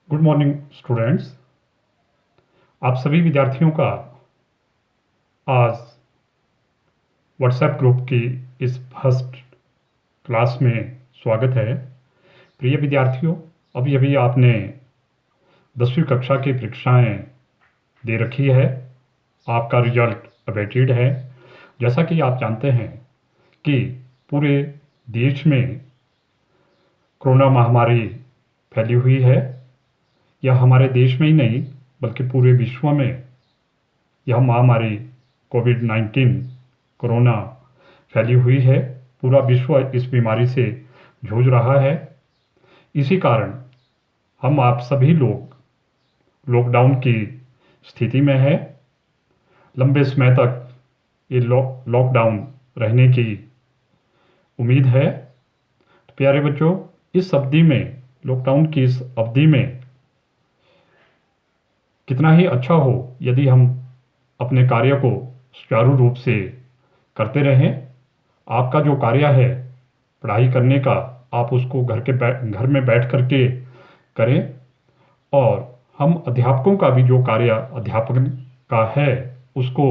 Good morning students. आप सभी विद्यार्थियों का आज व्हाट्सएप ग्रुप की इस फर्स्ट क्लास में स्वागत है। प्रिय विद्यार्थियों, अभी अभी आपने 10वीं कक्षा की परीक्षाएं दे रखी है। आपका रिजल्ट अवेटेड है। जैसा कि आप जानते हैं कि पूरे देश में कोरोना महामारी फैली हुई है। यह हमारे देश में ही नहीं बल्कि पूरे विश्व में यह महामारी कोविड-19 कोरोना फैली हुई है। पूरा विश्व इस बीमारी से जूझ रहा है। इसी कारण हम आप सभी लोग लॉकडाउन की स्थिति में है। लंबे समय तक ये लॉकडाउन रहने की उम्मीद है। तो प्यारे बच्चों, इस अवधि में लॉकडाउन की इस अवधि में कितना ही अच्छा हो यदि हम अपने कार्य को सुचारू रूप से करते रहें। आपका जो कार्य है पढ़ाई करने का, आप उसको घर में बैठ करके करें। और हम अध्यापकों का भी जो कार्य अध्यापन का है उसको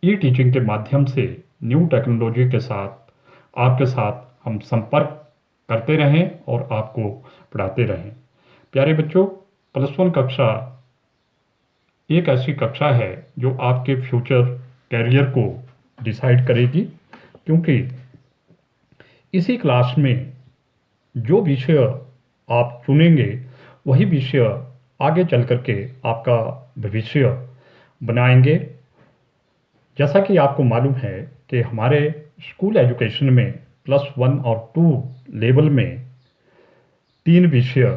ई टीचिंग के माध्यम से न्यू टेक्नोलॉजी के साथ आपके साथ हम संपर्क करते रहें और आपको पढ़ाते रहें। प्यारे बच्चों, +1 कक्षा एक ऐसी कक्षा है जो आपके फ्यूचर कैरियर को डिसाइड करेगी, क्योंकि इसी क्लास में जो विषय आप चुनेंगे वही विषय आगे चल करके आपका भविष्य बनाएंगे। जैसा कि आपको मालूम है कि हमारे स्कूल एजुकेशन में +1 और 2 लेवल में 3 विषय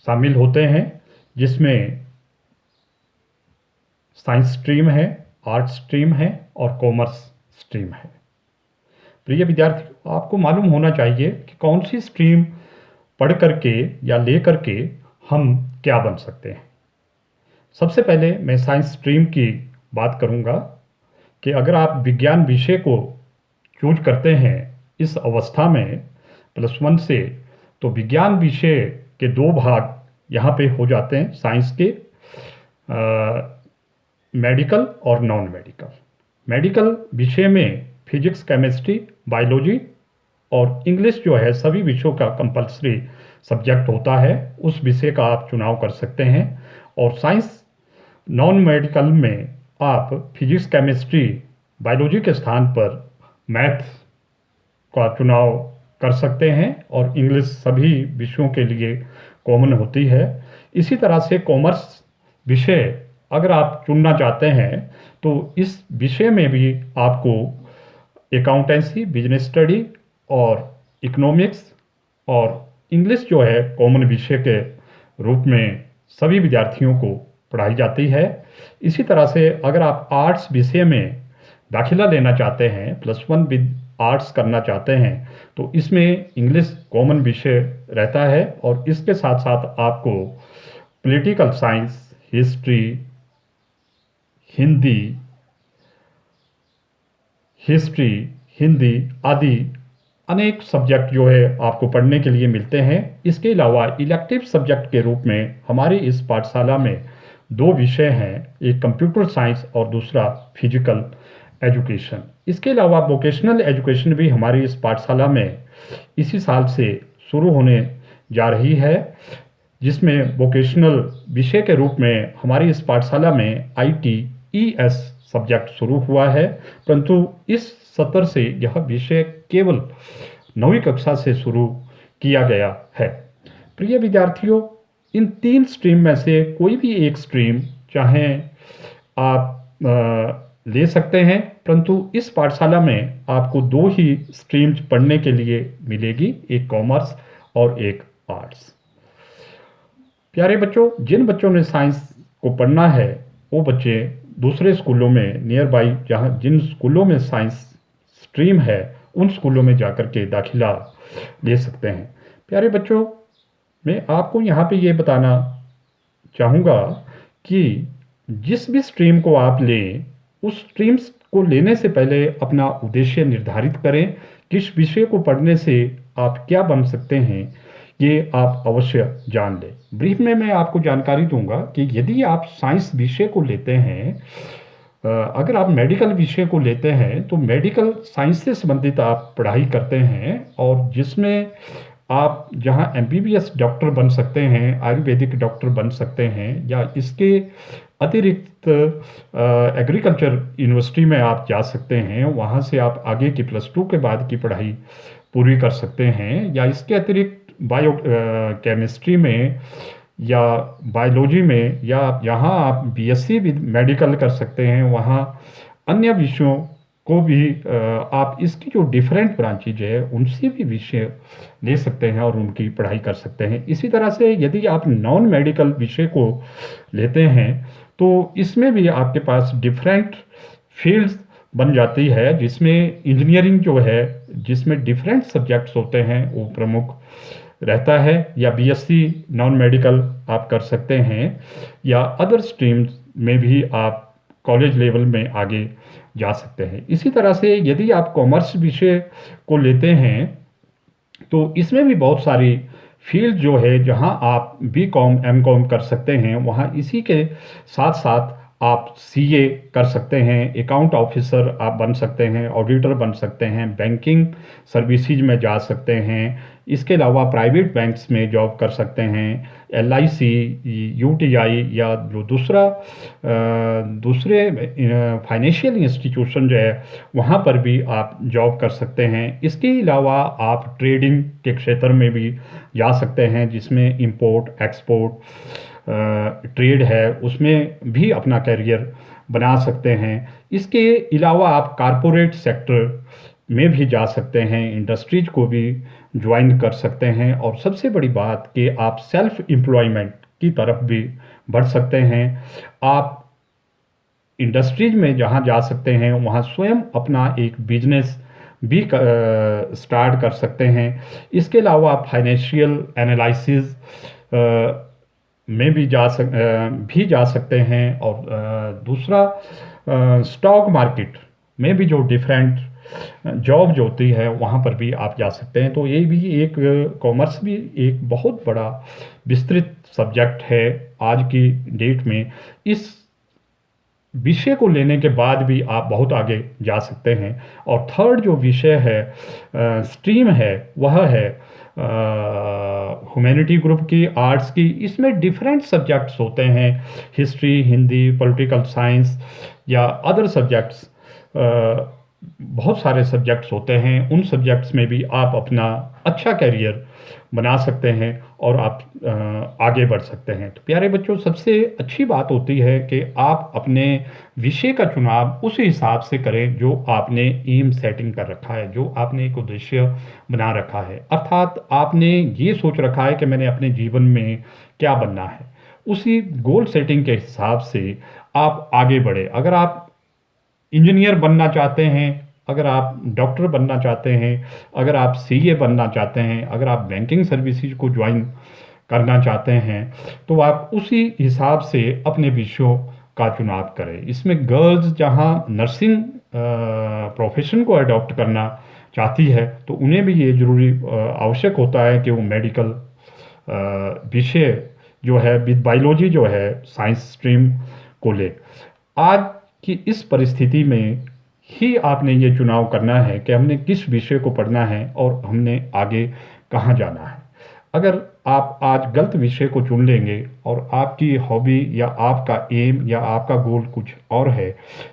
शामिल होते हैं, जिसमें साइंस स्ट्रीम है, आर्ट्स स्ट्रीम है और कॉमर्स स्ट्रीम है। प्रिय विद्यार्थियों, आपको मालूम होना चाहिए कि कौन सी स्ट्रीम पढ़ करके या ले करके हम क्या बन सकते हैं। सबसे पहले मैं साइंस स्ट्रीम की बात करूंगा कि अगर आप विज्ञान विषय को चूज करते हैं इस अवस्था में +1 से, तो विज्ञान विषय के 2 भाग यहाँ पे हो जाते हैं साइंस के, मेडिकल और नॉन मेडिकल। मेडिकल विषय में फिजिक्स, केमिस्ट्री, बायोलॉजी और इंग्लिश जो है सभी विषयों का कंपलसरी सब्जेक्ट होता है। उस विषय का आप चुनाव कर सकते हैं। और साइंस नॉन मेडिकल में आप फिजिक्स, केमिस्ट्री, बायोलॉजी के स्थान पर मैथ का चुनाव कर सकते हैं और इंग्लिश सभी विषयों के लिए कॉमन होती है। इसी तरह से कॉमर्स विषय अगर आप चुनना चाहते हैं तो इस विषय में भी आपको अकाउंटेंसी, बिजनेस स्टडी और इकोनॉमिक्स और इंग्लिश जो है कॉमन विषय के रूप में सभी विद्यार्थियों को पढ़ाई जाती है। इसी तरह से अगर आप आर्ट्स विषय में दाखिला लेना चाहते हैं, +1 विद आर्ट्स करना चाहते हैं, तो इसमें इंग्लिश कॉमन विषय रहता है और इसके साथ साथ आपको पॉलिटिकल साइंस, हिस्ट्री, हिंदी आदि अनेक सब्जेक्ट जो है आपको पढ़ने के लिए मिलते हैं। इसके अलावा इलेक्टिव सब्जेक्ट के रूप में हमारी इस पाठशाला में 2 विषय हैं, एक कंप्यूटर साइंस और दूसरा फिजिकल एजुकेशन। इसके अलावा वोकेशनल एजुकेशन भी हमारी इस पाठशाला में इसी साल से शुरू होने जा रही है, जिसमें वोकेशनल विषय के रूप में हमारी इस पाठशाला में ITES सब्जेक्ट शुरू हुआ है, परंतु इस सत्र से यह विषय केवल 9वीं कक्षा से शुरू किया गया है। प्रिय विद्यार्थियों, इन 3 स्ट्रीम में से कोई भी एक स्ट्रीम चाहे आप ले सकते हैं, परंतु इस पाठशाला में आपको 2 ही स्ट्रीम्स पढ़ने के लिए मिलेगी, एक कॉमर्स और एक आर्ट्स। प्यारे बच्चों, जिन बच्चों ने साइंस को पढ़ना है वो बच्चे दूसरे स्कूलों में नियर बाई जिन स्कूलों में साइंस स्ट्रीम है उन स्कूलों में जाकर के दाखिला ले सकते हैं। प्यारे बच्चों, मैं आपको यहाँ पे ये बताना चाहूँगा कि जिस भी स्ट्रीम को आप लें, उस स्ट्रीम्स को लेने से पहले अपना उद्देश्य निर्धारित करें। किस विषय को पढ़ने से आप क्या बन सकते हैं, ये आप अवश्य जान लें। ब्रीफ में मैं आपको जानकारी दूंगा कि यदि आप साइंस विषय को लेते हैं, अगर आप मेडिकल विषय को लेते हैं तो मेडिकल साइंस से संबंधित आप पढ़ाई करते हैं, और जिसमें आप जहां एमबीबीएस डॉक्टर बन सकते हैं, आयुर्वेदिक डॉक्टर बन सकते हैं, या इसके अतिरिक्त एग्रीकल्चर यूनिवर्सिटी में आप जा सकते हैं, वहां से आप आगे की +2 के बाद की पढ़ाई पूरी कर सकते हैं, या इसके अतिरिक्त बायो केमिस्ट्री में या बायोलॉजी में, या यहाँ आप बीएससी विद मेडिकल कर सकते हैं, वहाँ अन्य विषयों को भी आप इसकी जो डिफरेंट ब्रांचेज है उनसे भी विषय ले सकते हैं और उनकी पढ़ाई कर सकते हैं। इसी तरह से यदि आप नॉन मेडिकल विषय को लेते हैं तो इसमें भी आपके पास डिफरेंट फील्ड्स बन जाती है, जिसमें इंजीनियरिंग जो है, जिसमें डिफरेंट सब्जेक्ट्स होते हैं, वो प्रमुख रहता है, या बीएससी नॉन मेडिकल आप कर सकते हैं, या अदर स्ट्रीम्स में भी आप कॉलेज लेवल में आगे जा सकते हैं। इसी तरह से यदि आप कॉमर्स विषय को लेते हैं तो इसमें भी बहुत सारी फील्ड जो है जहां आप बी कॉम एम कॉम कर सकते हैं, वहां इसी के साथ साथ आप सीए कर सकते हैं, अकाउंट ऑफिसर आप बन सकते हैं, ऑडिटर बन सकते हैं, बैंकिंग सर्विसेज में जा सकते हैं, इसके अलावा प्राइवेट बैंक्स में जॉब कर सकते हैं, एलआईसी, यूटीआई, या जो दूसरे फाइनेंशियल इंस्टीट्यूशन जो है वहाँ पर भी आप जॉब कर सकते हैं। इसके अलावा आप ट्रेडिंग के क्षेत्र में भी जा सकते हैं, जिसमें इंपोर्ट एक्सपोर्ट ट्रेड है, उसमें भी अपना करियर बना सकते हैं। इसके अलावा आप कारपोरेट सेक्टर में भी जा सकते हैं, इंडस्ट्रीज को भी ज्वाइन कर सकते हैं, और सबसे बड़ी बात कि आप सेल्फ एम्प्लॉयमेंट की तरफ भी बढ़ सकते हैं। आप इंडस्ट्रीज में जहां जा सकते हैं वहां स्वयं अपना एक बिजनेस भी स्टार्ट कर सकते हैं। इसके अलावा आप फाइनेंशियल एनालिसिस में भी जा सकते हैं, और दूसरा स्टॉक मार्केट में भी जो डिफरेंट जॉब जो होती है वहाँ पर भी आप जा सकते हैं। तो ये भी एक कॉमर्स भी एक बहुत बड़ा विस्तृत सब्जेक्ट है आज की डेट में। इस विषय को लेने के बाद भी आप बहुत आगे जा सकते हैं। और थर्ड जो विषय है, स्ट्रीम है, वह है ह्यूमैनिटी ग्रुप की, आर्ट्स की। इसमें डिफरेंट सब्जेक्ट्स होते हैं, हिस्ट्री, हिंदी, पॉलिटिकल साइंस, या अदर सब्जेक्ट्स, बहुत सारे सब्जेक्ट्स होते हैं। उन सब्जेक्ट्स में भी आप अपना अच्छा करियर बना सकते हैं और आप आगे बढ़ सकते हैं। तो प्यारे बच्चों, सबसे अच्छी बात होती है कि आप अपने विषय का चुनाव उस हिसाब से करें जो आपने एम सेटिंग कर रखा है, जो आपने एक उद्देश्य बना रखा है। अर्थात आपने ये सोच रखा है कि मैंने अपने जीवन में क्या बनना है, उसी गोल सेटिंग के हिसाब से आप आगे बढ़े। अगर आप इंजीनियर बनना चाहते हैं, अगर आप डॉक्टर बनना चाहते हैं, अगर आप सीए बनना चाहते हैं, अगर आप बैंकिंग सर्विसेज को ज्वाइन करना चाहते हैं, तो आप उसी हिसाब से अपने विषयों का चुनाव करें। इसमें गर्ल्स जहां नर्सिंग प्रोफेशन को अडॉप्ट करना चाहती है तो उन्हें भी ये ज़रूरी आवश्यक होता है कि वो मेडिकल विषय जो है विद बायोलॉजी जो है साइंस स्ट्रीम को ले। आज कि इस परिस्थिति में ही आपने ये चुनाव करना है कि हमने किस विषय को पढ़ना है और हमने आगे कहाँ जाना है। अगर आप आज गलत विषय को चुन लेंगे और आपकी हॉबी या आपका एम या आपका गोल कुछ और है,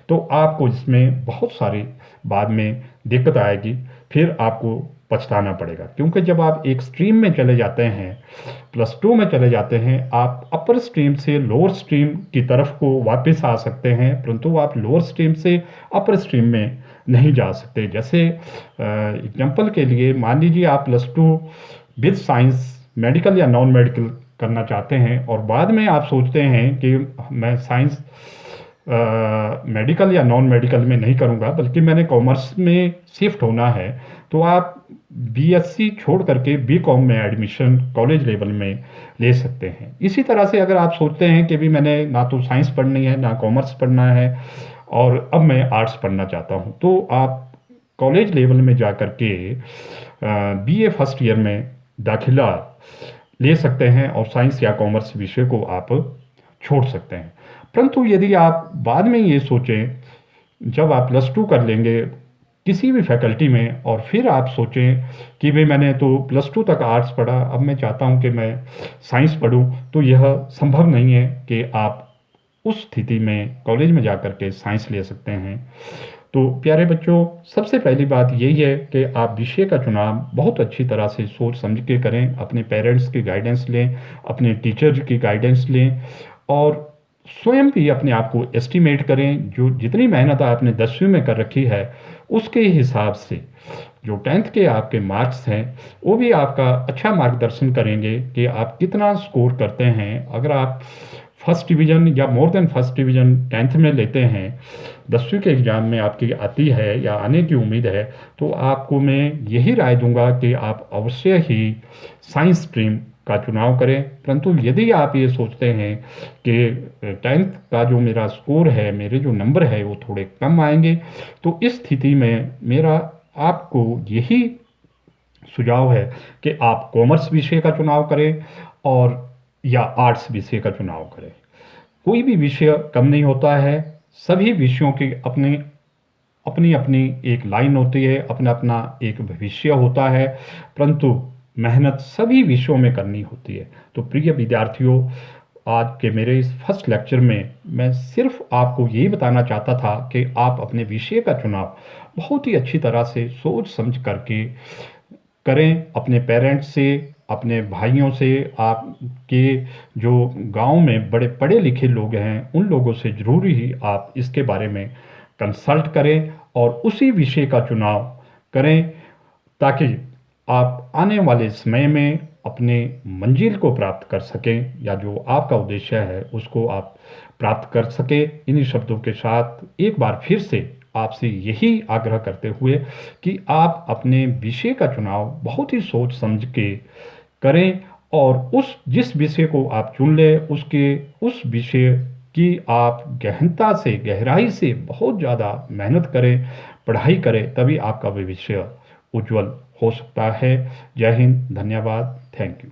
तो आपको इसमें बहुत सारी बाद में दिक्कत आएगी, फिर आपको पछताना पड़ेगा। क्योंकि जब आप एक स्ट्रीम में चले जाते हैं, +2 में चले जाते हैं, आप अपर स्ट्रीम से लोअर स्ट्रीम की तरफ को वापस आ सकते हैं, परंतु आप लोअर स्ट्रीम से अपर स्ट्रीम में नहीं जा सकते। जैसे एग्जांपल के लिए मान लीजिए आप +2 विद साइंस मेडिकल या नॉन मेडिकल करना चाहते हैं और बाद में आप सोचते हैं कि मैं साइंस मेडिकल या नॉन मेडिकल में नहीं करूंगा बल्कि मैंने कॉमर्स में शिफ्ट होना है, तो आप बीएससी छोड़ करके बीकॉम में एडमिशन कॉलेज लेवल में ले सकते हैं। इसी तरह से अगर आप सोचते हैं कि भी मैंने ना तो साइंस पढ़नी है ना कॉमर्स पढ़ना है और अब मैं आर्ट्स पढ़ना चाहता हूं, तो आप कॉलेज लेवल में जा कर के बीए फर्स्ट ईयर में दाखिला ले सकते हैं और साइंस या कॉमर्स विषय को आप छोड़ सकते हैं। परंतु यदि आप बाद में ये सोचें, जब आप +2 कर लेंगे किसी भी फैकल्टी में और फिर आप सोचें कि भाई मैंने तो +2 तक आर्ट्स पढ़ा, अब मैं चाहता हूँ कि मैं साइंस पढूँ, तो यह संभव नहीं है कि आप उस स्थिति में कॉलेज में जाकर के साइंस ले सकते हैं। तो प्यारे बच्चों, सबसे पहली बात यही है कि आप विषय का चुनाव बहुत अच्छी तरह से सोच समझ के करें, अपने पेरेंट्स की गाइडेंस लें, अपने टीचर की गाइडेंस लें और स्वयं भी अपने आप को एस्टिमेट करें। जो जितनी मेहनत आपने 10वीं में कर रखी है, उसके हिसाब से जो 10th के आपके मार्क्स हैं, वो भी आपका अच्छा मार्गदर्शन करेंगे कि आप कितना स्कोर करते हैं। अगर आप फर्स्ट डिवीज़न या more than first division 10th में लेते हैं, 10वीं के एग्ज़ाम में आपकी आती है या आने की उम्मीद है, तो आपको मैं यही राय दूंगा कि आप अवश्य ही साइंस स्ट्रीम का चुनाव करें। परंतु यदि आप ये सोचते हैं कि 10th का जो मेरा स्कोर है, मेरे जो नंबर है वो थोड़े कम आएंगे, तो इस स्थिति में मेरा आपको यही सुझाव है कि आप कॉमर्स विषय का चुनाव करें और या आर्ट्स विषय का चुनाव करें। कोई भी विषय कम नहीं होता है, सभी विषयों की अपनी अपनी अपनी एक लाइन होती है, अपना अपना एक भविष्य होता है, परंतु मेहनत सभी विषयों में करनी होती है। तो प्रिय विद्यार्थियों, आज के मेरे इस फर्स्ट लेक्चर में मैं सिर्फ आपको यही बताना चाहता था कि आप अपने विषय का चुनाव बहुत ही अच्छी तरह से सोच समझ करके करें। अपने पेरेंट्स से, अपने भाइयों से, आपके जो गांव में बड़े पढ़े लिखे लोग हैं, उन लोगों से ज़रूर ही आप इसके बारे में कंसल्ट करें और उसी विषय का चुनाव करें, ताकि आप आने वाले समय में अपने मंजिल को प्राप्त कर सकें या जो आपका उद्देश्य है उसको आप प्राप्त कर सकें। इन्हीं शब्दों के साथ एक बार फिर से आपसे यही आग्रह करते हुए कि आप अपने विषय का चुनाव बहुत ही सोच समझ के करें और उस जिस विषय को आप चुन लें, उसके उस विषय की आप गहनता से, गहराई से बहुत ज़्यादा मेहनत करें, पढ़ाई करें, तभी आपका भविष्य उज्जवल हो सकता है। जय हिंद, धन्यवाद, थैंक यू।